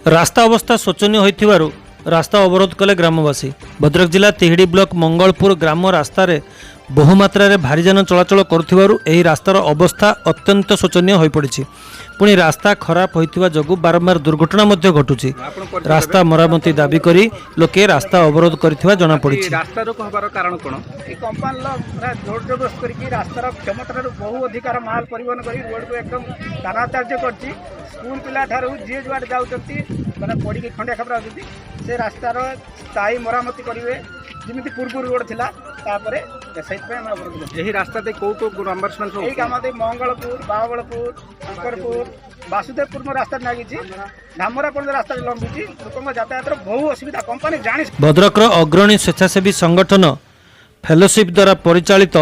रास्ता अवस्था शोचनीय होइथिबारु रास्ता अवरोध कले ग्रामवासी। भद्रक जिला तिहिडी ब्लॉक मंगलपुर ग्राम रास्तार बहुमात्रा रे भारी जान चलाचल करुथिबारु एही रास्तार अवस्था अत्यंत शोचनीय होई पड़िछि। पुणी रास्ता खराब होइथिबा जगु बारंबार दुर्घटना मध्य घटुछि। रास्ता मरामती दाबी करी लोके रास्ता अवरोध करिथिबा जणा पड़िछि। रास्ता रोक होबार कारण कोन ए कंपनी लो जोर जबरदस्त करके रास्तार क्षमता रो बहु अधिकार माल परिवहन करी रोड को एकदम दानाचार्य करछि। स्कूल पिला ठारू जे जुआड जाउछंती माने पड़ी के खंडे खबरा होती से रास्तार स्थायी मरामती करिवे जेमिति पूर्व रोड थिला तापरे सहित हम अवरोध एही रास्ता दे को ग्रामवासी सब एही काम दे मंगलपुर बावलपुर शंकरपुर वासुदेवपुर में रास्ता नागिछि धामरा पर्यंत रास्ता लंबिछि लोकन यातायात बहु असुविधा कंपनी जानि। भद्रक अग्रणी स्वेच्छासेवी संगठन फेलोशिप द्वारा परिचालित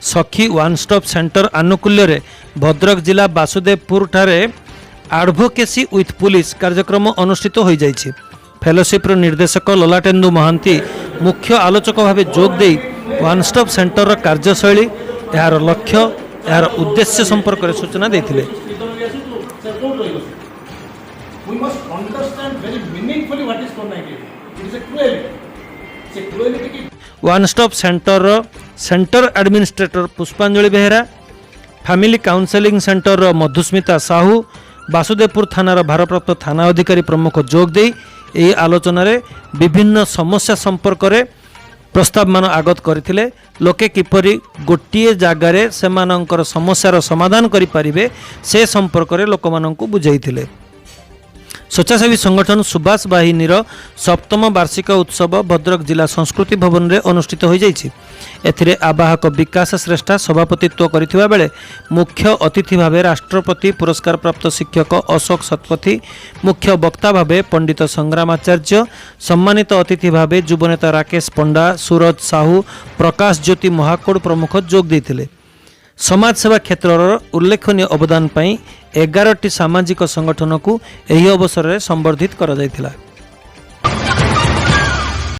सखी वन स्टॉप सेंटर आनुकूल्य रे भद्रक जिला वासुदेवपुर ठारे एडवोकेसी विथ पुलिस कार्यक्रम अनुष्ठित हो जाइछि। फेलोशिप निर्देशक ललाटेन्दु महांती मुख्य आलोचक भाव जोग दे वन स्टॉप सेंटर कार्यशैली यार लक्ष्य यार उद्देश्य संपर्क में सूचना देथिले। One stop centre administrator Pushpanjali Behera, family counselling centre Madhusmita Sahu, Basudevpur थानार भारप्राप्त थाना अधिकारी प्रमुख जोग दे यही आलोचन विभिन्न समस्या संपर्क में प्रस्ताव मान आगत करथिले। लोके किपरि गोटिए जगार से समस्यार समाधान करें से संपर्क में लोक माननकु बुझाइथिले। स्वेच्छासेवी संगठन सुभाष बाहिनीर 7म वार्षिक उत्सव भद्रक जिला संस्कृति भवन में अनुष्ठित हो जाइछि। एथिरे आवाहक विकास श्रेष्ठा सभापतित्व करिथिबा बेले मुख्य अतिथि भावे राष्ट्रपति पुरस्कार प्राप्त शिक्षक अशोक शतपथी, मुख्य वक्ता भावे पंडित संग्राम आचार्य, सम्मानित अतिथि भावे युवनेता राकेश पंडा, सूरज साहू, प्रकाश ज्योति महाकोड़ प्रमुख जोग देथिले। समाज सेवा क्षेत्र उल्लेखनीय अवदान पाई 11टी सामाजिक संगठन को एही अवसर में संबर्धित करा जायथिला।